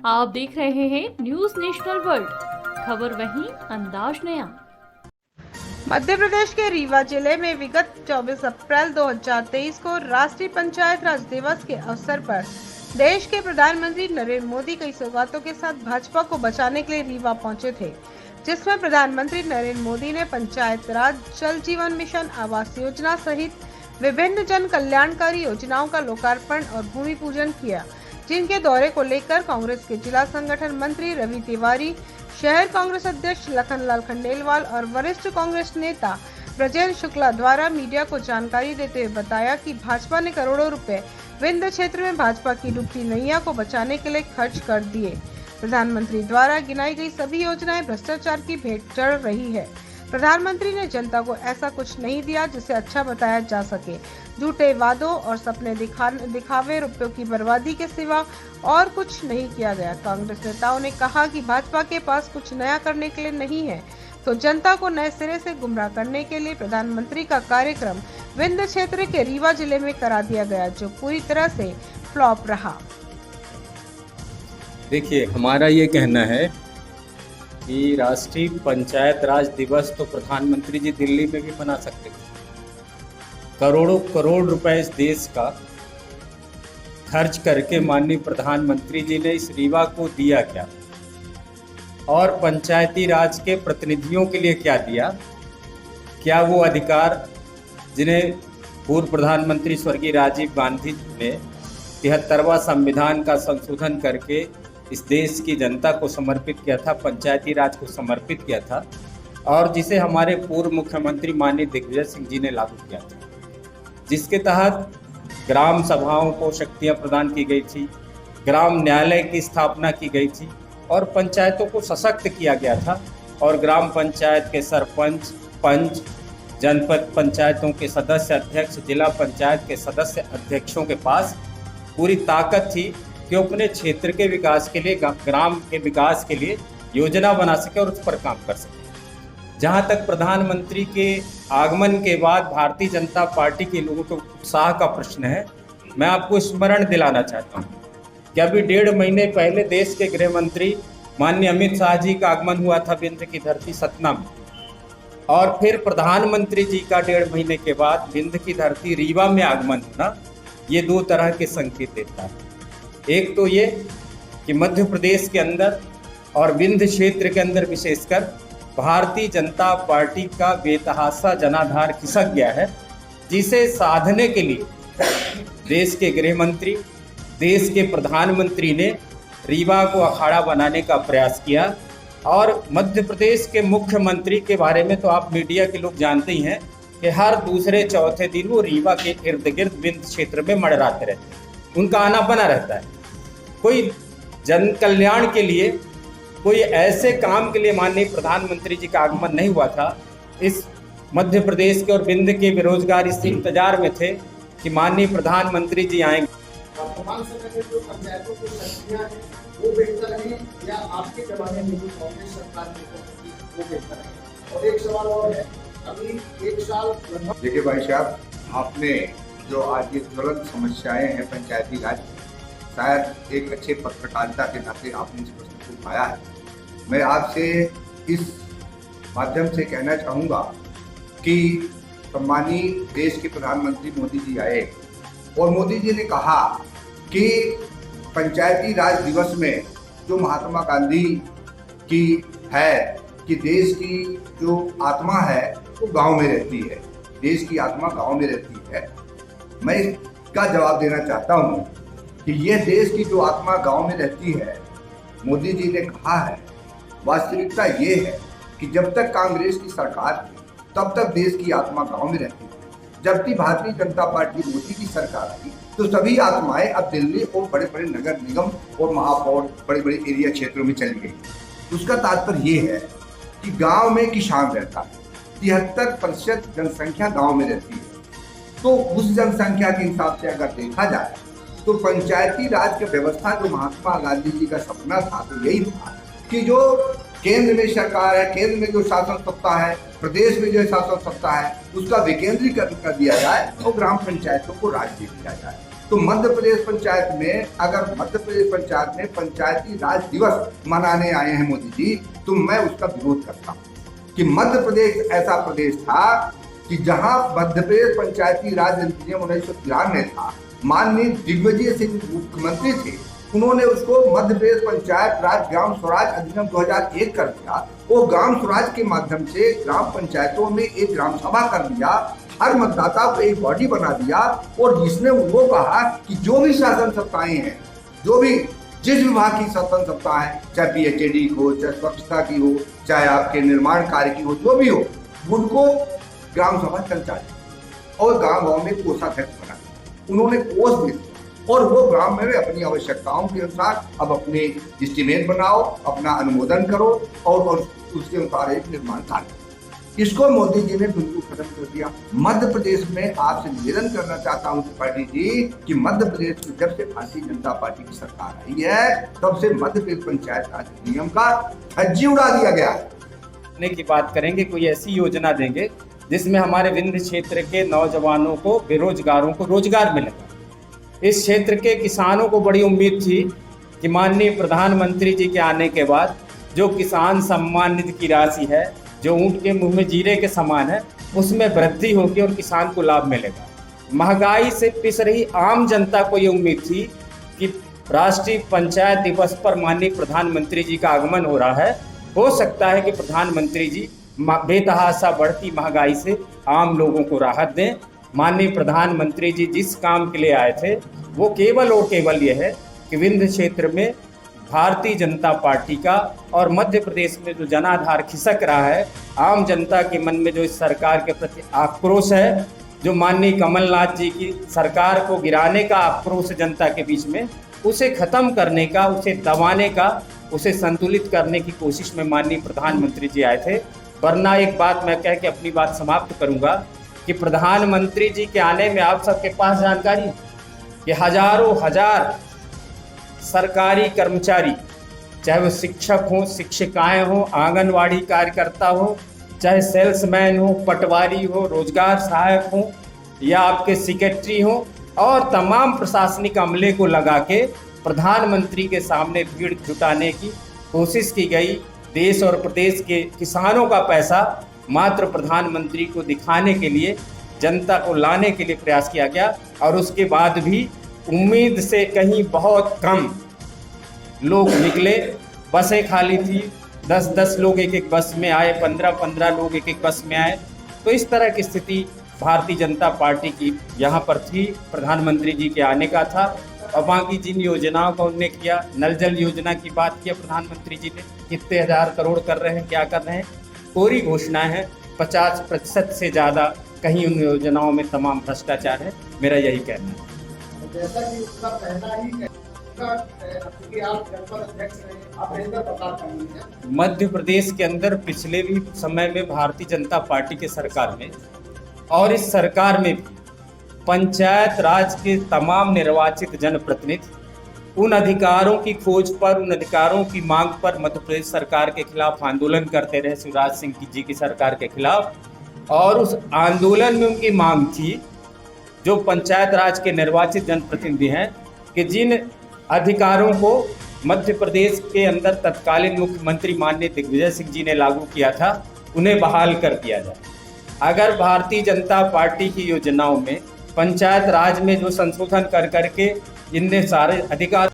आप देख रहे हैं न्यूज नेशनल वर्ल्ड, खबर वहीं अंदाज नया। मध्य प्रदेश के रीवा जिले में विगत 24 अप्रैल 2023 को राष्ट्रीय पंचायत राज दिवस के अवसर पर देश के प्रधानमंत्री नरेंद्र मोदी कई सौगातों के साथ भाजपा को बचाने के लिए रीवा पहुंचे थे, जिसमें प्रधानमंत्री नरेंद्र मोदी ने पंचायत राज, जल जीवन मिशन, आवास योजना सहित विभिन्न जन कल्याणकारी योजनाओं का लोकार्पण और भूमि पूजन किया, जिनके दौरे को लेकर कांग्रेस के जिला संगठन मंत्री रवि तिवारी, शहर कांग्रेस अध्यक्ष लखनलाल खंडेलवाल और वरिष्ठ कांग्रेस नेता ब्रजेश शुक्ला द्वारा मीडिया को जानकारी देते हुए बताया कि भाजपा ने करोड़ों रुपए विंध्य क्षेत्र में भाजपा की डूबती नैया को बचाने के लिए खर्च कर दिए। प्रधानमंत्री द्वारा गिनाई गई सभी योजनाएं भ्रष्टाचार की भेंट चढ़ रही है। प्रधानमंत्री ने जनता को ऐसा कुछ नहीं दिया जिसे अच्छा बताया जा सके। झूठे वादों और सपने दिखावे, रुपयों की बर्बादी के सिवा और कुछ नहीं किया गया। कांग्रेस नेताओं ने कहा कि भाजपा के पास कुछ नया करने के लिए नहीं है, तो जनता को नए सिरे से गुमराह करने के लिए प्रधानमंत्री का कार्यक्रम विंध्य क्षेत्र के रीवा जिले में करा दिया गया, जो पूरी तरह से फ्लॉप रहा। देखिए, हमारा ये कहना है कि राष्ट्रीय पंचायत राज दिवस तो प्रधानमंत्री जी दिल्ली में भी मना सकते थे। करोड़ों करोड़ रुपए इस देश का खर्च करके माननीय प्रधानमंत्री जी ने इस रीवा को दिया क्या, और पंचायती राज के प्रतिनिधियों के लिए क्या दिया? क्या वो अधिकार जिन्हें पूर्व प्रधानमंत्री स्वर्गीय राजीव गांधी ने 73वां संविधान का संशोधन करके इस देश की जनता को समर्पित किया था, पंचायती राज को समर्पित किया था, और जिसे हमारे पूर्व मुख्यमंत्री माननीय दिग्विजय सिंह जी ने लागू किया था, जिसके तहत ग्राम सभाओं को शक्तियां प्रदान की गई थी, ग्राम न्यायालय की स्थापना की गई थी और पंचायतों को सशक्त किया गया था। और ग्राम पंचायत के सरपंच, पंच, जनपद पंचायतों के सदस्य अध्यक्ष, जिला पंचायत के सदस्य अध्यक्षों के पास पूरी ताकत थी कि अपने क्षेत्र के विकास के लिए, ग्राम के विकास के लिए योजना बना सके और उस पर काम कर सके। जहाँ तक प्रधानमंत्री के आगमन के बाद भारतीय जनता पार्टी के लोगों के उत्साह का प्रश्न है, मैं आपको स्मरण दिलाना चाहता हूँ कि अभी 1.5 महीने पहले देश के गृह मंत्री माननीय अमित शाह जी का आगमन हुआ था विंध्य की धरती सतना में, और फिर प्रधानमंत्री जी का 1.5 महीने के बाद विंध्य की धरती रीवा में आगमन होना, ये 2 तरह के संकेत देता है। एक तो ये कि मध्य प्रदेश के अंदर और विंध्य क्षेत्र के अंदर विशेषकर भारतीय जनता पार्टी का बेतहाशा जनाधार खिसक गया है, जिसे साधने के लिए देश के गृह मंत्री, देश के प्रधानमंत्री ने रीवा को अखाड़ा बनाने का प्रयास किया। और मध्य प्रदेश के मुख्यमंत्री के बारे में तो आप मीडिया के लोग जानते ही हैं कि हर दूसरे चौथे दिन वो रीवा के इर्द गिर्द विंध्य क्षेत्र में मंडराते रहते हैं, उनका आना बना रहता है। कोई जन कल्याण के लिए, कोई ऐसे काम के लिए माननीय प्रधानमंत्री जी का आगमन नहीं हुआ था। इस मध्य प्रदेश के और विंध्य के बेरोजगार इस इंतजार में थे कि माननीय प्रधानमंत्री जी आएंगे। वर्तमान समय में जो पंचायतों की शक्तियां हैं वो बेहतर है या आपके जमाने में जो कांग्रेस सरकार की वो बेहतर है? और एक सवाल और है, अभी 1 साल देखिए भाई साहब, आपने जो आज ये ज्वलंत समस्याएं हैं पंचायती राज की, शायद एक अच्छे पत्रकारिता के नाते आपने इस प्रश्न को उठाया है। मैं आपसे इस माध्यम से कहना चाहूँगा कि सम्मानीय देश के प्रधानमंत्री मोदी जी आए और मोदी जी ने कहा कि पंचायती राज दिवस में जो महात्मा गांधी की है कि देश की जो आत्मा है वो गांव में रहती है, देश की आत्मा गांव में रहती है। मैं इसका जवाब देना चाहता हूँ कि यह देश की जो आत्मा गांव में रहती है, मोदी जी ने कहा है, वास्तविकता ये है कि जब तक कांग्रेस की सरकार थी तब तक देश की आत्मा गांव में रहती थी। जबकि भारतीय जनता पार्टी मोदी की सरकार आई तो सभी आत्माएं अब दिल्ली और बड़े बड़े नगर निगम और महापौर, बड़े बड़े एरिया क्षेत्रों में चली गई। उसका तात्पर्य ये है कि गांव में किसान रहता है, 73% जनसंख्या गांव में रहती है। तो उस जनसंख्या के हिसाब से अगर देखा जाए तो पंचायती राज की व्यवस्था जो महात्मा गांधी जी का सपना था, तो यही था कि जो केंद्र में सरकार है, केंद्र में जो शासन सत्ता है, प्रदेश में जो शासन सत्ता है, उसका विकेंद्रीकरण कर दिया जाए और ग्राम पंचायतों को राज दे दिया जाए। तो मध्य प्रदेश पंचायत में, अगर मध्य प्रदेश पंचायत में पंचायती राज दिवस मनाने आए हैं मोदी जी, तो मैं उसका विरोध करता हूँ कि मध्य प्रदेश ऐसा प्रदेश था कि जहां मध्य प्रदेश पंचायती राज अधिनियम 1993 में था, माननीय दिग्विजय सिंह मुख्यमंत्री थे, उन्होंने उसको मध्य प्रदेश पंचायत राज ग्राम स्वराज अधिनियम 2001 कर दिया। वो ग्राम स्वराज के माध्यम से ग्राम पंचायतों में एक ग्राम सभा कर दिया, हर मतदाता को एक बॉडी बना दिया, और जिसने वो कहा कि जो भी शासन सत्ताएं हैं, जो भी जिस विभाग की शासन सत्ता है, चाहे पीएचडी हो, चाहे स्वच्छता की हो, चाहे आपके निर्माण कार्य की हो, जो भी हो, उनको ग्राम सभा संचालित और गांव-गांव में कोषाध्यक्ष बना दिया। उन्होंने कोष दे दिया और वो ग्राम में अपनी आवश्यकताओं के अनुसार अब अपने एस्टीमेट बनाओ, अपना अनुमोदन करो और उसके अनुसार एक निर्माण कार्य। इसको मोदी जी ने बिल्कुल खत्म कर दिया। मध्य प्रदेश में आपसे निवेदन करना चाहता हूं त्रिपाठी जी कि मध्य प्रदेश में जब से भारतीय जनता पार्टी की सरकार आई है, तब से मध्य प्रदेश पंचायत राज अधिनियम का धज्जी उड़ा दिया गया है। की बात करेंगे, कोई ऐसी योजना देंगे जिसमें हमारे विंध्य क्षेत्र के नौजवानों को, बेरोजगारों को रोजगार मिलेगा। इस क्षेत्र के किसानों को बड़ी उम्मीद थी कि माननीय प्रधानमंत्री जी के आने के बाद जो किसान सम्मान निधि की राशि है, जो ऊंट के मुंह में जीरे के समान है, उसमें वृद्धि होगी और किसान को लाभ मिलेगा। महंगाई से पिस रही आम जनता को ये उम्मीद थी कि राष्ट्रीय पंचायत दिवस पर माननीय प्रधानमंत्री जी का आगमन हो रहा है, हो सकता है कि प्रधानमंत्री जी बेतहाशा बढ़ती महंगाई से आम लोगों को राहत दें। माननीय प्रधानमंत्री जी जिस काम के लिए आए थे वो केवल और केवल यह है कि विंध्य क्षेत्र में भारतीय जनता पार्टी का और मध्य प्रदेश में जो जनाधार खिसक रहा है, आम जनता के मन में जो इस सरकार के प्रति आक्रोश है, जो माननीय कमलनाथ जी की सरकार को गिराने का आक्रोश जनता के बीच में, उसे खत्म करने का, उसे दबाने का, उसे संतुलित करने की कोशिश में माननीय प्रधानमंत्री जी आए थे। वरना एक बात मैं कह के अपनी बात समाप्त करूंगा कि प्रधानमंत्री जी के आने में आप सबके पास जानकारी है कि हजारों हजार सरकारी कर्मचारी, चाहे वो शिक्षक हो, शिक्षिकाएं हो, आंगनवाड़ी कार्यकर्ता हो, चाहे सेल्समैन हो, पटवारी हो, रोजगार सहायक हो, या आपके सेक्रेटरी हो, और तमाम प्रशासनिक अमले को लगा के प्रधानमंत्री के सामने भीड़ जुटाने की कोशिश की गई। देश और प्रदेश के किसानों का पैसा मात्र प्रधानमंत्री को दिखाने के लिए, जनता को लाने के लिए प्रयास किया गया, और उसके बाद भी उम्मीद से कहीं बहुत कम लोग निकले। बसें खाली थी, 10-10 लोग एक एक बस में आए, 15-15 लोग एक एक बस में आए। तो इस तरह की स्थिति भारतीय जनता पार्टी की यहाँ पर थी। प्रधानमंत्री जी के आने का था, और बाकी जिन योजनाओं का उन्होंने किया, नल जल योजना की बात किया प्रधानमंत्री जी ने, कितने हजार करोड़ कर रहे हैं, क्या कर रहे हैं, पूरी घोषणाएं हैं। 50% से ज़्यादा कहीं उन योजनाओं में तमाम भ्रष्टाचार है। मेरा यही कहना है। जैसा कि उसका पहला ही कि आप जनपद अध्यक्ष रहे, आप इस पर बता पाएंगे। मध्य प्रदेश के अंदर पिछले भी समय में भारतीय जनता पार्टी के सरकार में और इस सरकार में भी पंचायत राज के तमाम निर्वाचित जनप्रतिनिधि उन अधिकारों की खोज पर, उन अधिकारों की मांग पर मध्य प्रदेश सरकार के खिलाफ आंदोलन करते रहे, शिवराज सिंह जी की सरकार के खिलाफ। और उस आंदोलन में उनकी मांग थी, जो पंचायत राज के निर्वाचित जनप्रतिनिधि हैं, कि जिन अधिकारों को मध्य प्रदेश के अंदर तत्कालीन मुख्यमंत्री माननीय दिग्विजय सिंह जी ने लागू किया था, उन्हें बहाल कर दिया जाए। अगर भारतीय जनता पार्टी की योजनाओं में पंचायत राज में जो संशोधन कर करके इनने सारे अधिकार